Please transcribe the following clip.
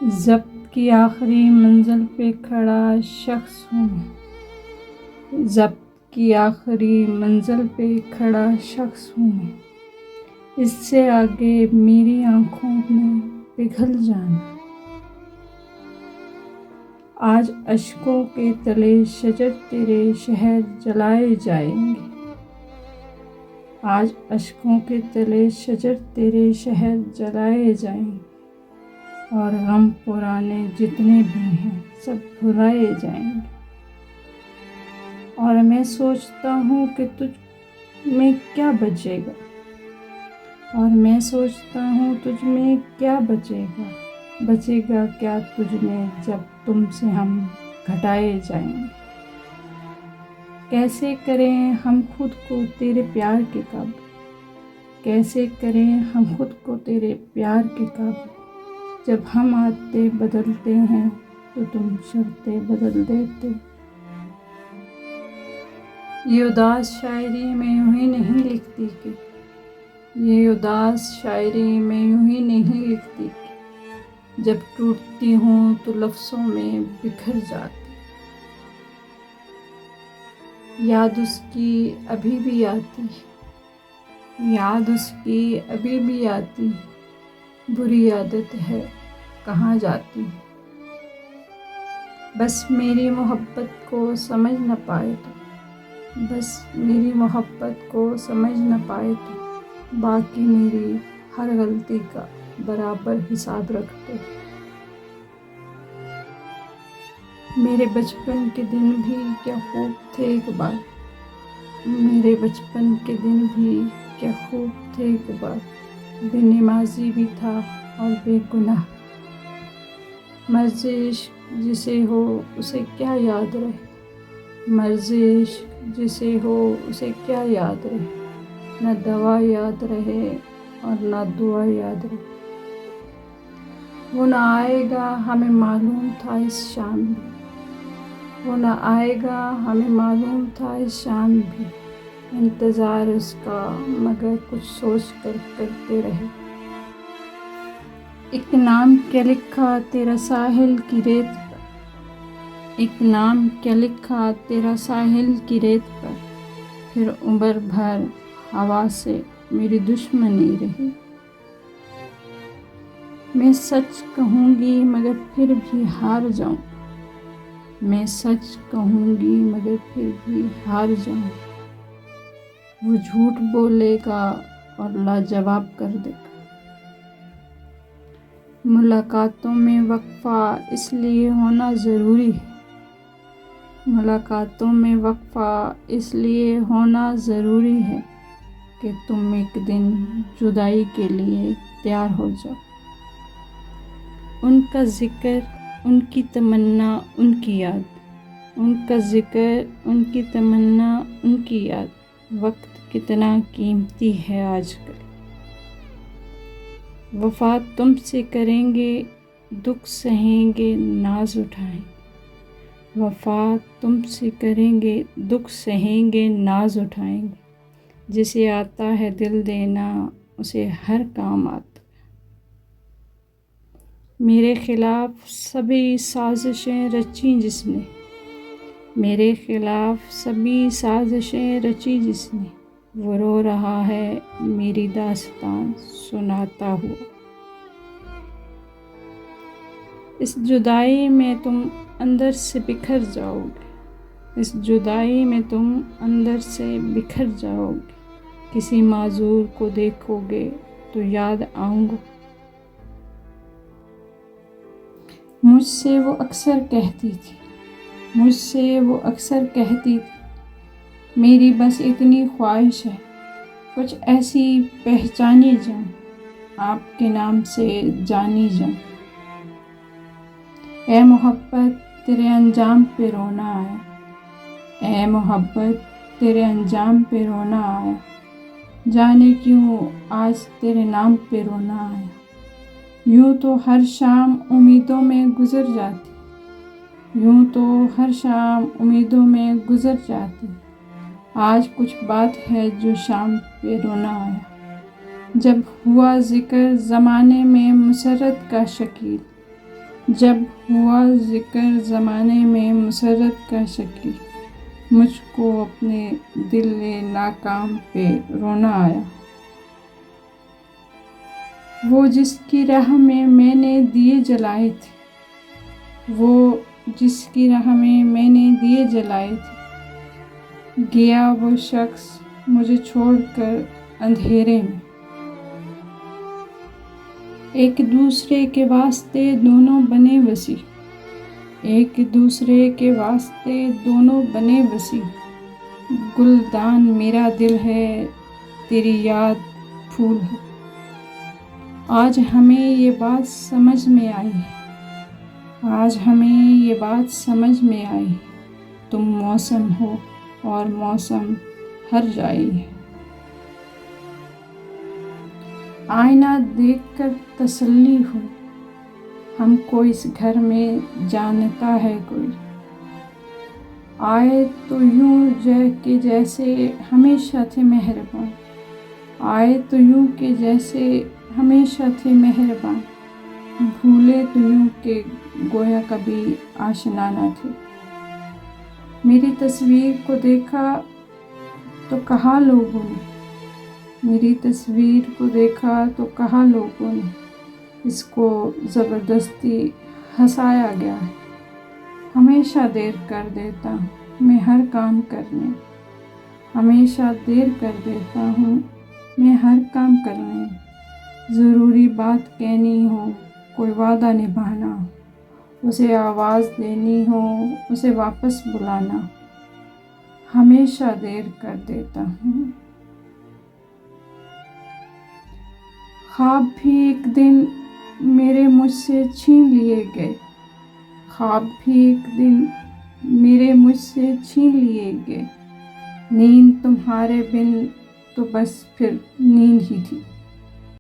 ضبط کی آخری منزل پہ کھڑا شخص ہوں میں، ضبط کی آخری منزل پہ کھڑا شخص ہوں میں، اس سے آگے میری آنکھوں نے پگھل جانا۔ آج اشکوں کے تلے شجر تیرے شہر جلائے جائیں گے، آج اشکوں کے تلے شجر تیرے شہر جلائے جائیں گے، اور غم پرانے جتنے بھی ہیں سب بھلائے جائیں گے۔ اور میں سوچتا ہوں کہ تجھ میں کیا بچے گا، اور میں سوچتا ہوں تجھ میں کیا بچے گا کیا تجھ میں جب تم سے ہم گھٹائے جائیں گے۔ کیسے کریں ہم خود کو تیرے پیار کے قابل، کیسے کریں ہم خود کو تیرے پیار کے قابل، جب ہم عادتیں بدلتے ہیں تو تم شرطیں بدل دیتے۔ یہ اداس شاعری میں یوں ہی نہیں لکھتی کہ، یہ اداس شاعری میں یوں ہی نہیں لکھتی کہ، جب ٹوٹتی ہوں تو لفظوں میں بکھر جاتی۔ یاد اس کی ابھی بھی آتی، یاد اس کی ابھی بھی آتی، بری عادت ہے کہاں جاتی۔ بس میری محبت کو سمجھ نہ پائے تو، بس میری محبت کو سمجھ نہ پائے تو، باقی میری ہر غلطی کا برابر حساب رکھتے۔ میرے بچپن کے دن بھی کیا خوب تھے ایک بار، میرے بچپن کے دن بھی کیا خوب تھے ایک بار، بے نمازی بھی تھا اور بے گناہ۔ مرض عشق جسے ہو اسے کیا یاد رہے، مرض عشق جسے ہو اسے کیا یاد رہے، نہ دوا یاد رہے اور نہ دعا یاد رہے۔ وہ نہ آئے گا ہمیں معلوم تھا اس شام بھی، وہ نہ آئے گا ہمیں معلوم تھا اس شام بھی، انتظار اس کا مگر کچھ سوچ کر کرتے رہے۔ ایک نام کیا لکھا تیرا ساحل کی ریت پر، ایک نام کیا لکھا تیرا ساحل کی ریت پر، پھر عمر بھر ہوا سے میری دشمنی رہی۔ میں سچ کہوں گی مگر پھر بھی ہار جاؤں، میں سچ کہوں گی مگر پھر بھی ہار جاؤں، وہ جھوٹ بولے گا اور لاجواب کر دے گا۔ ملاقاتوں میں وقفہ اس لیے ہونا ضروری ہے، ملاقاتوں میں وقفہ اس لیے ہونا ضروری ہے کہ تم ایک دن جدائی کے لیے تیار ہو جاؤ۔ ان کا ذکر ان کی تمنا ان کی یاد، ان کا ذکر ان کی تمنا ان کی یاد، وقت کتنا قیمتی ہے آج کل۔ وفا تم سے کریں گے دکھ سہیں گے ناز اٹھائیں گے، وفا تم سے کریں گے دکھ سہیں گے ناز اٹھائیں گے، جسے آتا ہے دل دینا اسے ہر کام آتا۔ میرے خلاف سبھی سازشیں رچی جس نے، میرے خلاف سبھی سازشیں رچی جس نے، وہ رو رہا ہے میری داستان سناتا ہوا۔ اس جدائی میں تم اندر سے بکھر جاؤ گے، اس جدائی میں تم اندر سے بکھر جاؤ گے، کسی معذور کو دیکھو گے تو یاد آؤں گا۔ مجھ سے وہ اکثر کہتی تھی، مجھ سے وہ اکثر کہتی تھی، میری بس اتنی خواہش ہے کچھ ایسی پہچانی جائیں، آپ کے نام سے جانی جائیں۔ اے محبت تیرے انجام پہ رونا آیا، اے محبت تیرے انجام پہ رونا آیا، جانے کیوں آج تیرے نام پہ رونا آیا۔ یوں تو ہر شام امیدوں میں گزر جاتی، یوں تو ہر شام امیدوں میں گزر جاتی، آج کچھ بات ہے جو شام پہ رونا آیا۔ جب ہوا ذکر زمانے میں مسرت کا شکیل، جب ہوا ذکر زمانے میں مسرت کا شکیل، مجھ کو اپنے دل ناکام پہ رونا آیا۔ وہ جس کی راہ میں نے دیے جلائے تھے، وہ جس کی راہ میں نے دیے جلائے تھے، گیا وہ شخص مجھے چھوڑ کر اندھیرے میں۔ ایک دوسرے کے واسطے دونوں بنے وسیع، ایک دوسرے کے واسطے دونوں بنے وسیع، گلدان میرا دل ہے، تیری یاد پھول ہے۔ آج ہمیں یہ بات سمجھ میں آئی ہے، آج ہمیں یہ بات سمجھ میں آئی، تم موسم ہو اور موسم ہر جائی ہے۔ آئینہ دیکھ کر تسلی ہو، ہم کو اس گھر میں جانتا ہے کوئی، آئے تو یوں کہ جیسے ہمیشہ تھے مہربان، آئے تو یوں کہ جیسے ہمیشہ تھے مہربان، بھولے تو یوں کہ گویا کبھی آشنا نہ تھے۔ میری تصویر کو دیکھا تو کہا لوگوں نے، میری تصویر کو دیکھا تو کہا لوگوں نے، اس کو زبردستی ہنسایا گیا ہے۔ ہمیشہ دیر کر دیتا ہوں میں ہر کام کرنے، ہمیشہ دیر کر دیتا ہوں میں ہر کام کرنے، ضروری بات کہنی ہو، کوئی وعدہ نبھانا، اسے آواز دینی ہو، اسے واپس بلانا، ہمیشہ دیر کر دیتا ہوں۔ خواب بھی ایک دن میرے مجھ سے چھین لیے گئے، خواب بھی ایک دن میرے مجھ سے چھین لیے گئے، نیند تمہارے بن تو بس پھر نیند ہی تھی۔